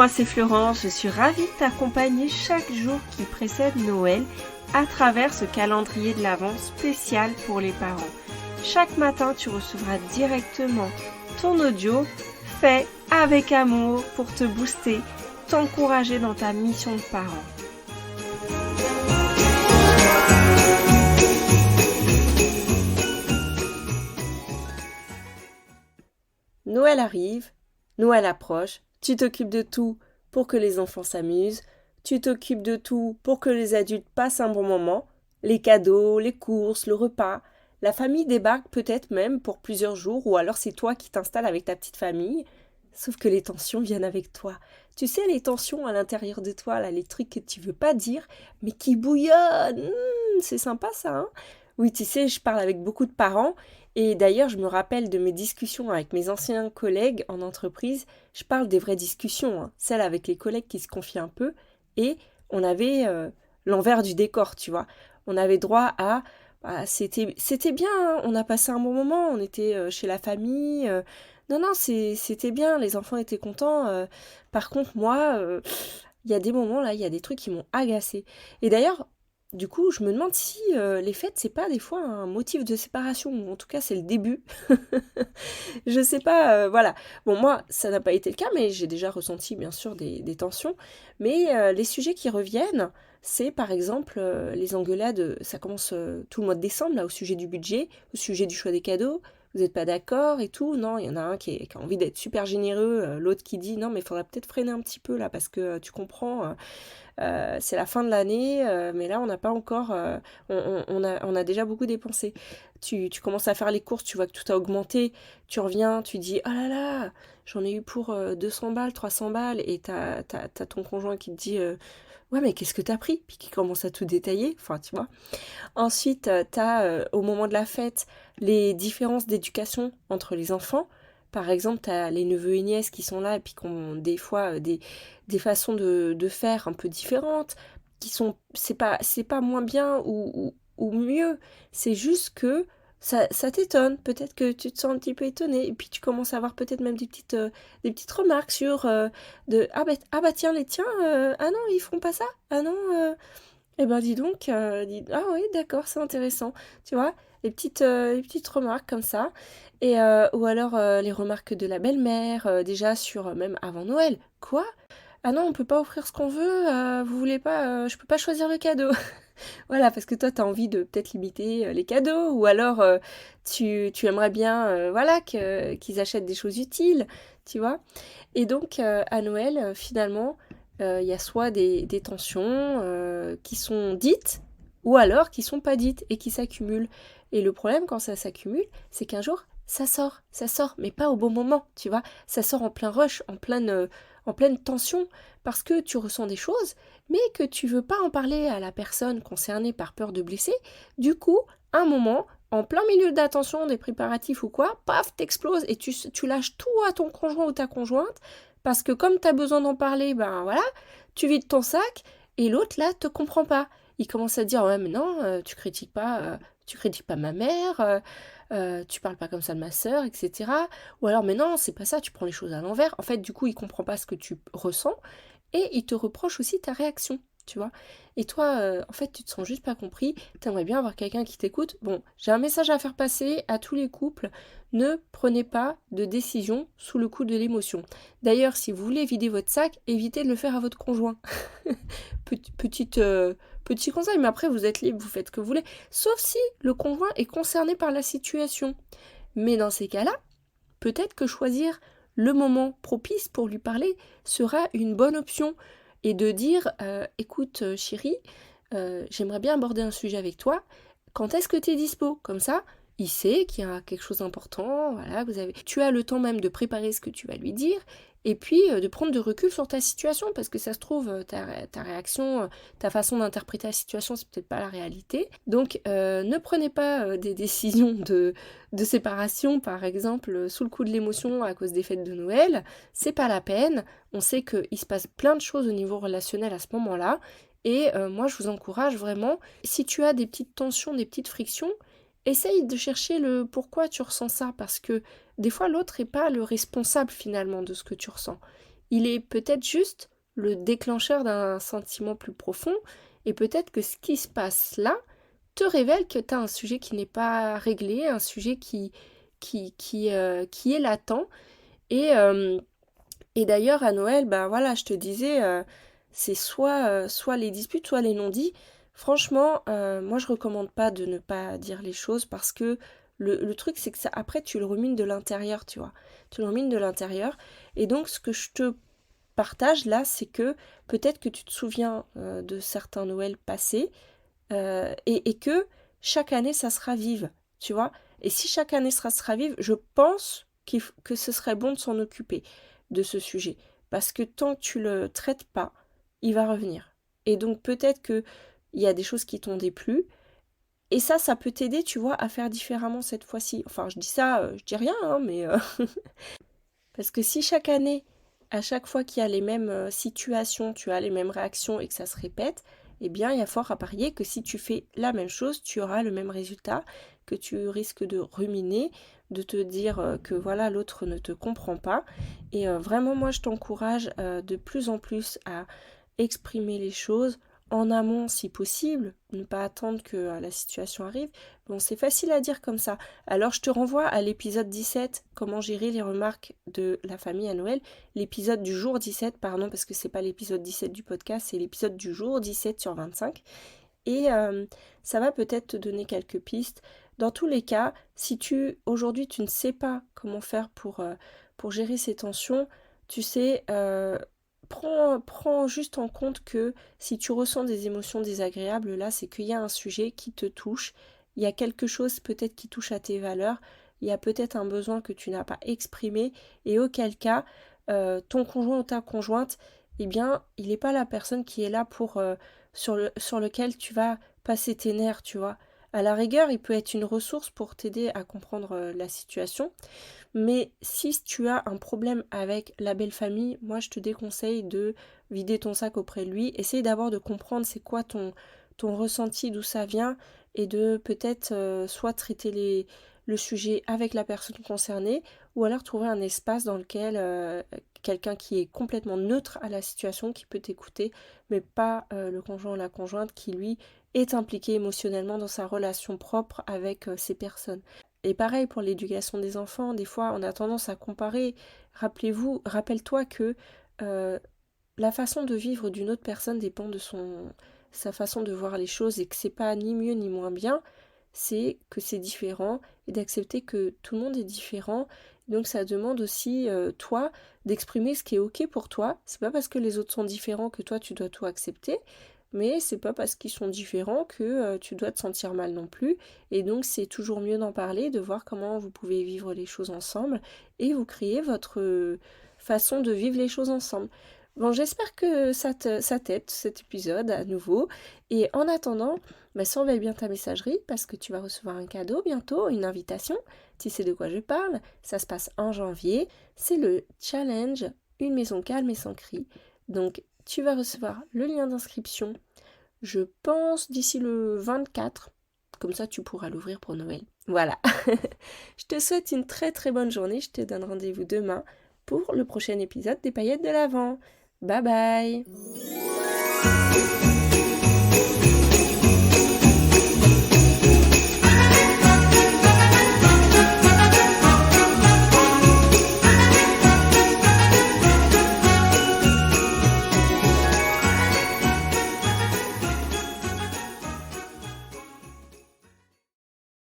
moi c'est Florence, je suis ravie de t'accompagner chaque jour qui précède Noël à travers ce calendrier de l'Avent spécial pour les parents. Chaque matin, tu recevras directement ton audio fait avec amour pour te booster, t'encourager dans ta mission de parent. Noël arrive, Noël approche, tu t'occupes de tout pour que les enfants s'amusent, tu t'occupes de tout pour que les adultes passent un bon moment, les cadeaux, les courses, le repas. La famille débarque peut-être même pour plusieurs jours ou alors c'est toi qui t'installes avec ta petite famille. Sauf que les tensions viennent avec toi. Tu sais, les tensions à l'intérieur de toi, là, les trucs que tu veux pas dire, mais qui bouillonnent. C'est sympa ça, hein? Oui, tu sais, je parle avec beaucoup de parents et d'ailleurs, je me rappelle de mes discussions avec mes anciens collègues en entreprise. Je parle des vraies discussions, hein, celles avec les collègues qui se confient un peu et on avait l'envers du décor, tu vois. On avait droit à c'était bien, hein, on a passé un bon moment, on était chez la famille. Non, c'était bien, les enfants étaient contents. Par contre, moi, il y a des moments là, il y a des trucs qui m'ont agacée. Et d'ailleurs, du coup, je me demande si les fêtes, c'est pas des fois un motif de séparation, ou en tout cas, c'est le début. Je sais pas, voilà. Bon, moi, ça n'a pas été le cas, mais j'ai déjà ressenti, bien sûr, des tensions. Mais les sujets qui reviennent, c'est par exemple les engueulades, ça commence tout le mois de décembre, là, au sujet du budget, au sujet du choix des cadeaux. Vous n'êtes pas d'accord et tout. Non, il y en a un qui a envie d'être super généreux, l'autre qui dit non, mais il faudrait peut-être freiner un petit peu là, parce que tu comprends, c'est la fin de l'année, mais là on n'a pas encore, on a déjà beaucoup dépensé. Tu commences à faire les courses, tu vois que tout a augmenté, tu reviens, tu dis oh là là, j'en ai eu pour 200 balles, 300 balles, et t'as ton conjoint qui te dit ouais mais qu'est-ce que t'as pris, puis qui commence à tout détailler, enfin tu vois. Ensuite, t'as au moment de la fête les différences d'éducation entre les enfants. Par exemple, t'as les neveux et nièces qui sont là et puis qui ont des fois des façons de faire un peu différentes, qui sont c'est pas moins bien ou mieux, c'est juste que ça t'étonne, peut-être que tu te sens un petit peu étonné, et puis tu commences à avoir peut-être même des petites remarques sur ah bah tiens les tiens, ah non ils font pas ça, ah non eh ben dis donc, ah oui d'accord c'est intéressant, tu vois, les petites remarques comme ça, et ou alors les remarques de la belle-mère, déjà sur même avant Noël. Quoi? Ah non on peut pas offrir ce qu'on veut, vous voulez pas, je peux pas choisir le cadeau. Voilà, parce que toi t'as envie de peut-être limiter les cadeaux, ou alors tu aimerais bien voilà qu'ils achètent des choses utiles, tu vois. Et donc à Noël finalement il y a soit des tensions qui sont dites ou alors qui sont pas dites et qui s'accumulent. Et le problème quand ça s'accumule, c'est qu'un jour ça sort, mais pas au bon moment, tu vois. Ça sort en plein rush, en pleine tension, parce que tu ressens des choses, mais que tu veux pas en parler à la personne concernée par peur de blesser. Du coup, un moment, en plein milieu d'attention, des préparatifs ou quoi, paf, t'exploses et tu lâches tout à ton conjoint ou ta conjointe, parce que comme tu as besoin d'en parler, ben voilà, tu vides ton sac, et l'autre là te comprend pas. Il commence à dire ouais mais non, tu critiques pas ma mère, tu parles pas comme ça de ma sœur, etc. Ou alors mais non, c'est pas ça, tu prends les choses à l'envers. En fait, du coup, il comprend pas ce que tu ressens et il te reproche aussi ta réaction, tu vois. Et toi, en fait, tu te sens juste pas compris, t'aimerais bien avoir quelqu'un qui t'écoute. Bon, j'ai un message à faire passer à tous les couples, ne prenez pas de décision sous le coup de l'émotion. D'ailleurs, si vous voulez vider votre sac, évitez de le faire à votre conjoint. Petit conseil, mais après vous êtes libre, vous faites ce que vous voulez, sauf si le conjoint est concerné par la situation. Mais dans ces cas-là, peut-être que choisir le moment propice pour lui parler sera une bonne option, et de dire écoute chérie, j'aimerais bien aborder un sujet avec toi, quand est-ce que tu es dispo? Comme ça, il sait qu'il y a quelque chose d'important, voilà, tu as le temps même de préparer ce que tu vas lui dire, et puis de prendre de recul sur ta situation, parce que ça se trouve, ta réaction, ta façon d'interpréter la situation, c'est peut-être pas la réalité. Donc ne prenez pas des décisions de séparation, par exemple, sous le coup de l'émotion à cause des fêtes de Noël. C'est pas la peine. On sait qu'il se passe plein de choses au niveau relationnel à ce moment-là. Et moi, je vous encourage vraiment, si tu as des petites tensions, des petites frictions, essaye de chercher le pourquoi tu ressens ça, parce que des fois, l'autre n'est pas le responsable finalement de ce que tu ressens. il est peut-être juste le déclencheur d'un sentiment plus profond, et peut-être que ce qui se passe là te révèle que tu as un sujet qui n'est pas réglé, un sujet qui est latent. Et d'ailleurs, à Noël, bah voilà, je te disais, c'est soit les disputes, soit les non-dits. Franchement, moi, je recommande pas de ne pas dire les choses parce que le truc, c'est que ça, après, tu le rumines de l'intérieur, tu vois. Tu le rumines de l'intérieur. Et donc, ce que je te partage là, c'est que peut-être que tu te souviens de certains Noëls passés et que chaque année, ça sera vive, tu vois. Et si chaque année, ça sera vive, je pense que ce serait bon de s'en occuper de ce sujet. Parce que tant que tu le traites pas, il va revenir. Et donc peut-être que il y a des choses qui t'ont déplu. Et ça peut t'aider, tu vois, à faire différemment cette fois-ci. Enfin, je dis ça, je dis rien, hein, mais parce que si chaque année, à chaque fois qu'il y a les mêmes situations, tu as les mêmes réactions et que ça se répète, eh bien, il y a fort à parier que si tu fais la même chose, tu auras le même résultat, que tu risques de ruminer, de te dire que voilà, l'autre ne te comprend pas. Et vraiment, moi, je t'encourage de plus en plus à exprimer les choses en amont si possible, ne pas attendre que la situation arrive. Bon, c'est facile à dire comme ça. Alors je te renvoie à l'épisode 17, comment gérer les remarques de la famille à Noël. L'épisode du jour 17, pardon, parce que c'est pas l'épisode 17 du podcast, c'est l'épisode du jour 17 sur 25. Et ça va peut-être te donner quelques pistes. Dans tous les cas, si aujourd'hui tu ne sais pas comment faire pour gérer ces tensions, tu sais, prends juste en compte que si tu ressens des émotions désagréables, là, c'est qu'il y a un sujet qui te touche, il y a quelque chose peut-être qui touche à tes valeurs, il y a peut-être un besoin que tu n'as pas exprimé, et auquel cas, ton conjoint ou ta conjointe, eh bien, il n'est pas la personne qui est là sur lequel tu vas passer tes nerfs, tu vois. À la rigueur, il peut être une ressource pour t'aider à comprendre la situation, mais si tu as un problème avec la belle famille, moi je te déconseille de vider ton sac auprès de lui. Essaye d'abord de comprendre c'est quoi ton ressenti, d'où ça vient, et de peut-être soit traiter le sujet avec la personne concernée, ou alors trouver un espace dans lequel quelqu'un qui est complètement neutre à la situation, qui peut t'écouter, mais pas le conjoint ou la conjointe qui lui est impliqué émotionnellement dans sa relation propre avec ces personnes. Et pareil pour l'éducation des enfants, des fois on a tendance à comparer. Rappelle-toi que euh, la façon de vivre d'une autre personne dépend de sa façon de voir les choses et que c'est pas ni mieux ni moins bien, c'est que c'est différent et d'accepter que tout le monde est différent. Donc ça demande aussi, toi, d'exprimer ce qui est ok pour toi. C'est pas parce que les autres sont différents que toi tu dois tout accepter, mais c'est pas parce qu'ils sont différents que tu dois te sentir mal non plus. Et donc c'est toujours mieux d'en parler, de voir comment vous pouvez vivre les choses ensemble et vous créer votre façon de vivre les choses ensemble. Bon, j'espère que ça t'aide cet épisode à nouveau. Et en attendant, bah, surveille bien ta messagerie parce que tu vas recevoir un cadeau bientôt, une invitation. Tu sais de quoi je parle. Ça se passe en janvier. C'est le challenge Une maison calme et sans cri. Donc, tu vas recevoir le lien d'inscription, je pense, d'ici le 24. Comme ça, tu pourras l'ouvrir pour Noël. Voilà. Je te souhaite une très très bonne journée. Je te donne rendez-vous demain pour le prochain épisode des paillettes de l'Avent. Bye bye.